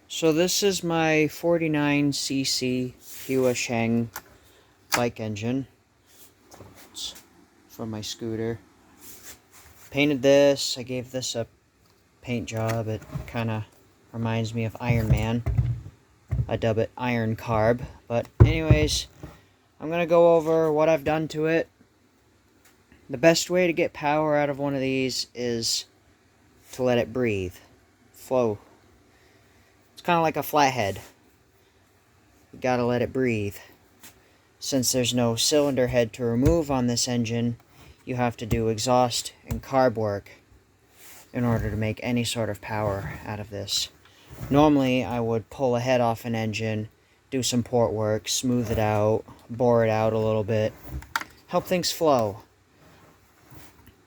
So this is my 49cc Hua Sheng bike engine. It's from my scooter. Painted this. I gave this a paint job. It kind of reminds me of Iron Man. I dub it Iron Carb. But anyways, I'm going to go over what I've done to it. The best way to get power out of one of these is to let it breathe. Flow. It's kind of like a flathead. You gotta let it breathe. Since there's no cylinder head to remove on this engine, you have to do exhaust and carb work in order to make any sort of power out of this. Normally, I would pull a head off an engine, do some port work, smooth it out, bore it out a little bit, help things flow.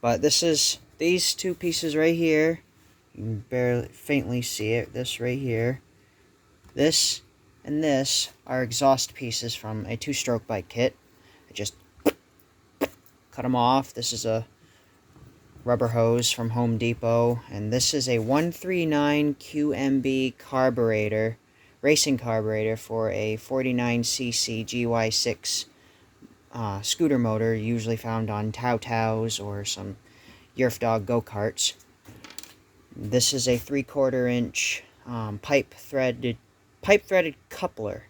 But these two pieces right here, you can barely faintly see it, this right here, this and this are exhaust pieces from a two-stroke bike kit. I just cut them off. This is a rubber hose from Home Depot, and this is a 139 QMB carburetor, racing carburetor for a 49cc GY6 scooter motor, usually found on Tao Taos or some Yerf Dog go-karts. This is a 3/4 inch pipe threaded coupler,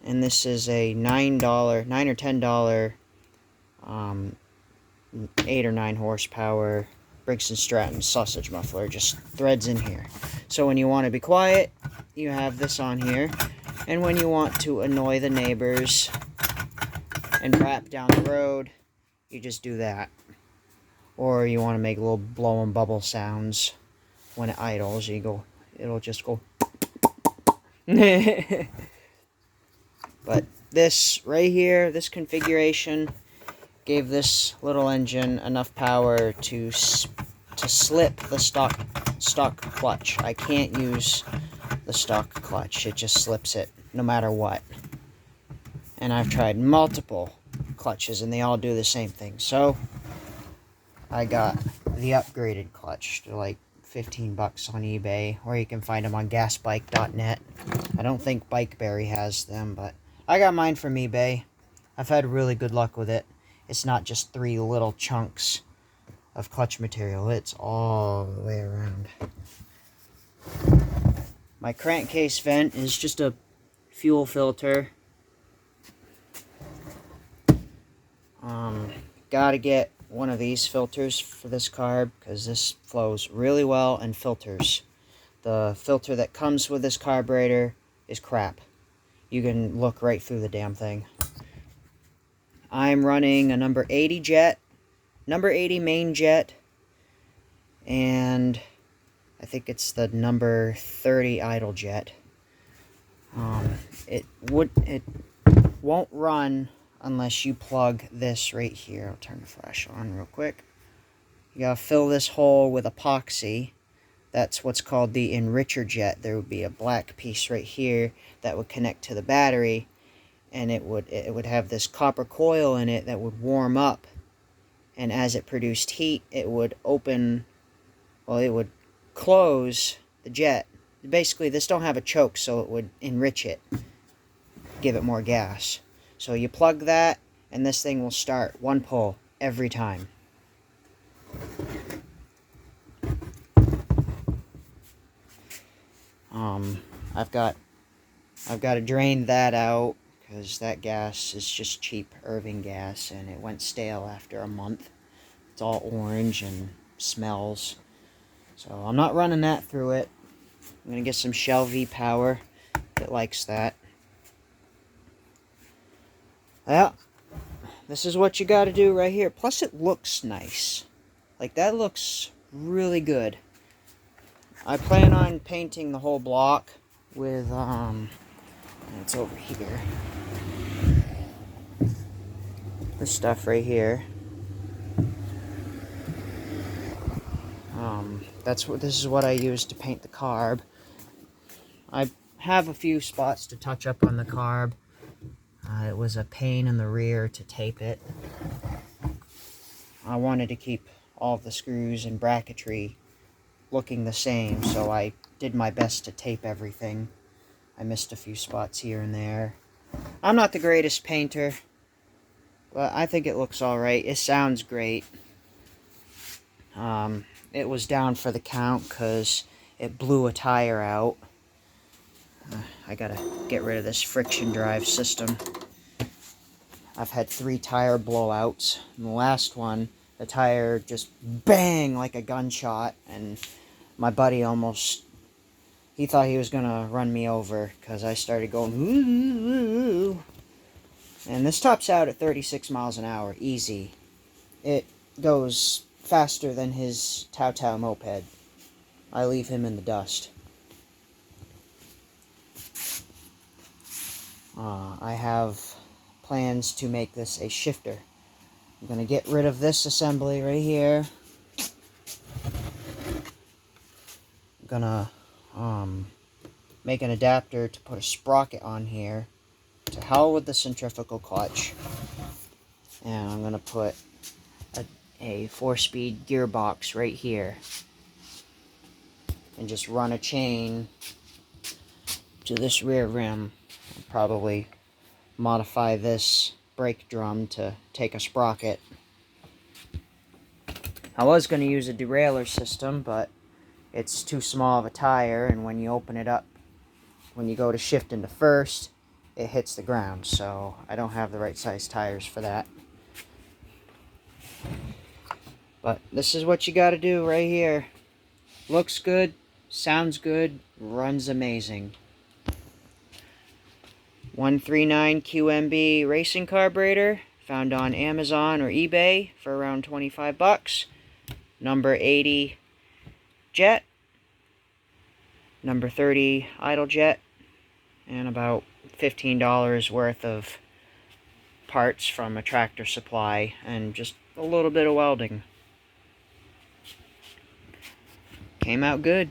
and this is a $9 or $10 8 or 9 horsepower Briggs & Stratton sausage muffler. Just threads in here. So when you want to be quiet, you have this on here, and when you want to annoy the neighbors and rap down the road, you just do that. Or you want to make little blowing bubble sounds when it idles, it'll just go. But this right here, this configuration, gave this little engine enough power to slip the stock clutch. I can't use the stock clutch. It just slips it no matter what. And I've tried multiple clutches and they all do the same thing. So I got the upgraded clutch. They're like 15 bucks on eBay, or you can find them on gasbike.net. I don't think Bikeberry has them, but I got mine from eBay. I've had really good luck with it. It's not just 3 little chunks of clutch material. It's all the way around. My crankcase vent is just a fuel filter. Gotta get one of these filters for this carb because this flows really well and filters. The filter that comes with this carburetor is crap. You can look right through the damn thing. I'm running a number 80 jet, number 80 main jet, and I think it's the number 30 idle jet. It won't run unless you plug this right here. I'll turn the flash on real quick. You gotta fill this hole with epoxy. That's what's called the enricher jet. There would be a black piece right here that would connect to the battery, and it would have this copper coil in it that would warm up, and as it produced heat, it would close the jet. Basically, this don't have a choke, so it would enrich it, give it more gas. So you plug that, and this thing will start one pull every time. I've got to drain that out because that gas is just cheap Irving gas, and it went stale after a month. It's all orange and smells. So I'm not running that through it. I'm gonna get some Shell V power that likes that. Yeah, this is what you gotta do right here. Plus it looks nice. Like, that looks really good. I plan on painting the whole block with, it's over here. This stuff right here. This is what I use to paint the carb. I have a few spots to touch up on the carb. It was a pain in the rear to tape it. I wanted to keep all of the screws and bracketry looking the same, so I did my best to tape everything. I missed a few spots here and there. I'm not the greatest painter, but I think it looks alright. It sounds great. It was down for the count because it blew a tire out. I gotta get rid of this friction drive system. I've had 3 tire blowouts. And the last one, the tire just bang like a gunshot, and my buddy almost, he thought he was gonna run me over because I started going ooh. And this tops out at 36 miles an hour, easy. It goes faster than his Tao moped. I leave him in the dust. I have plans to make this a shifter. I'm going to get rid of this assembly right here. I'm going to make an adapter to put a sprocket on here. To hell with the centrifugal clutch. And I'm going to put a 4-speed gearbox right here. And just run a chain to this rear rim. I'll probably modify this brake drum to take a sprocket. I was going to use a derailleur system, but it's too small of a tire, and when you open it up, when you go to shift into first, it hits the ground, so I don't have the right size tires for that. But this is what you got to do right here. Looks good, sounds good, runs amazing. 139 QMB racing carburetor, found on Amazon or eBay for around 25 bucks. Number 80 jet, number 30 idle jet, and about $15 worth of parts from a Tractor Supply, and just a little bit of welding. Came out good.